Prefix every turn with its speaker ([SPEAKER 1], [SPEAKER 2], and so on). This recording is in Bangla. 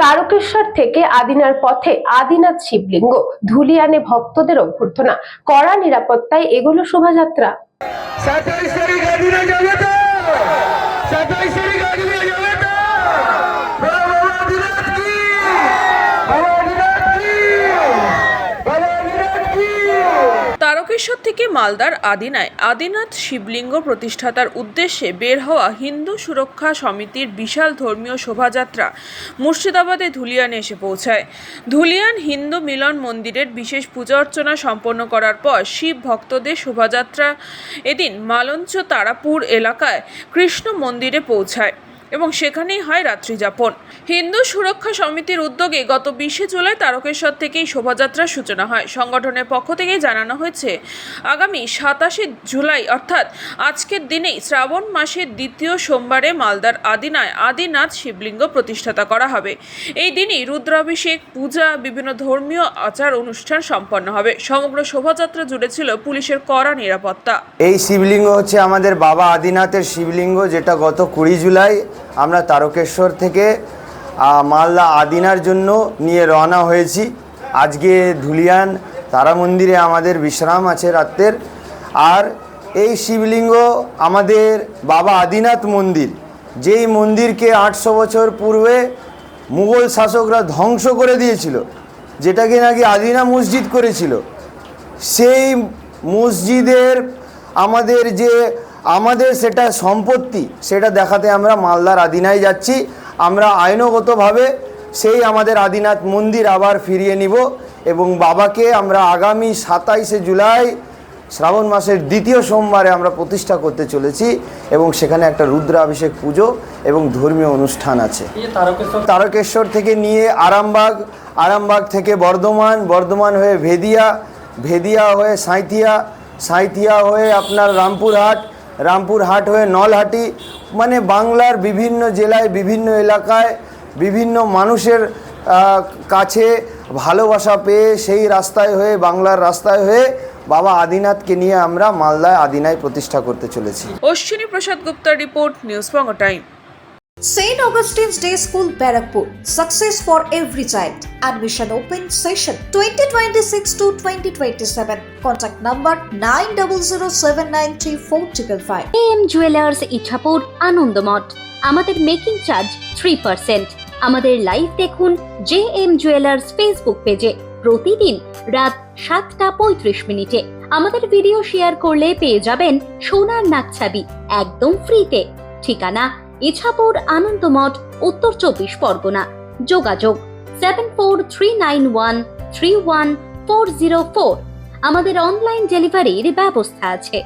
[SPEAKER 1] তারকেশ্বর থেকে আদিনার পথে আদিনাথ শিবলিঙ্গ, ধুলিয়ানে ভক্তদের অভ্যর্থনা, কড়া নিরাপত্তায় এগোলো শোভাযাত্রা।
[SPEAKER 2] তারকেশ্বর থেকে মালদার আদিনায় আদিনাথ শিবলিঙ্গ প্রতিষ্ঠাতার উদ্দেশ্যে বের হওয়া হিন্দু সুরক্ষা সমিতির বিশাল ধর্মীয় শোভাযাত্রা মুর্শিদাবাদে ধুলিয়ানে এসে পৌঁছায়। ধুলিয়ান হিন্দু মিলন মন্দিরের বিশেষ পূজা অর্চনা সম্পন্ন করার পর শিব ভক্তদের শোভাযাত্রা এদিন মালঞ্চ তারাপুর এলাকায় কৃষ্ণ মন্দিরে পৌঁছায় এবং সেখানেই হয় রাত্রিযাপন। হিন্দু সুরক্ষা সমিতির উদ্যোগে গত 20শে জুলাই তারকেশ্বর থেকেই শোভাযাত্রার সূচনা হয়। সংগঠনের পক্ষ থেকে জানানো হয়েছে, আগামী 27শে জুলাই অর্থাৎ আজকের দিনেই শ্রাবণ মাসের দ্বিতীয় সোমবারে মালদার আদিনায় আদিনাথ শিবলিঙ্গ প্রতিষ্ঠাতা করা হবে। এই দিনই রুদ্রাভিষেক, পূজা, বিভিন্ন ধর্মীয় আচার অনুষ্ঠান সম্পন্ন হবে। সমগ্র শোভাযাত্রা জুড়ে ছিল পুলিশের কড়া নিরাপত্তা।
[SPEAKER 3] এই শিবলিঙ্গ হচ্ছে আমাদের বাবা আদিনাথের শিবলিঙ্গ, যেটা গত 20 জুলাই আমরা তারকেশ্বর থেকে মালদা আদিনার জন্য নিয়ে রওনা হয়েছি। আজকে ধুলিয়ান তারা মন্দিরে আমাদের বিশ্রাম আছে রাত্রের। আর এই শিবলিঙ্গ আমাদের বাবা আদিনাথ মন্দির, যেই মন্দিরকে 800 বছর পূর্বে মুঘল শাসকরা ধ্বংস করে দিয়েছিল, যেটাকে নাকি আদিনা মসজিদ করেছিল, সেই মসজিদের আমাদের সেটা সম্পত্তি, সেটা দেখাতে আমরা মালদার আদিনায় যাচ্ছি। আমরা আইনগতভাবে সেই আমাদের আদিনাথ মন্দির আবার ফিরিয়ে নিব এবং বাবাকে আমরা আগামী 27শে জুলাই শ্রাবণ মাসের দ্বিতীয় সোমবারে আমরা প্রতিষ্ঠা করতে চলেছি এবং সেখানে একটা রুদ্রাভিষেক পুজো এবং ধর্মীয় অনুষ্ঠান আছে। তারকেশ্বর থেকে নিয়ে আরামবাগ থেকে বর্ধমান হয়ে ভেদিয়া হয়ে সাঁইথিয়া হয়ে আপনার রামপুরহাট হয়ে নলহাটি, মানে বাংলার বিভিন্ন জেলায়, বিভিন্ন এলাকায়, বিভিন্ন মানুষের কাছে ভালোবাসা পেয়ে সেই রাস্তায় হয়ে, বাংলার রাস্তায় হয়ে বাবা আদিনাথকে নিয়ে আমরা মালদায় আদিনায় প্রতিষ্ঠা করতে চলেছি।
[SPEAKER 2] অশ্বিনী প্রসাদ গুপ্তার report, news Bangla time.
[SPEAKER 4] St. Augustine's Day School, Barakpur. Success for every child. Admission open session 2026 to 2027. Contact number 9007934555.
[SPEAKER 5] AM Jewelers Ichhapur Anandamath. আমাদের মেকিং চার্জ 3%। আমাদের লাইভ দেখুন JM Jewelers ফেসবুক পেজে প্রতিদিন রাত 7:35 আমাদের ভিডিও শেয়ার করলে পেয়ে যাবেন সোনার নাকছাবি একদম ফ্রিতে। ঠিকানা ইছাপুর আনন্দমঠ, উত্তর 24 পরগনা। যোগাযোগ 7439131404। আমাদের অনলাইন ডেলিভারির ব্যবস্থা আছে।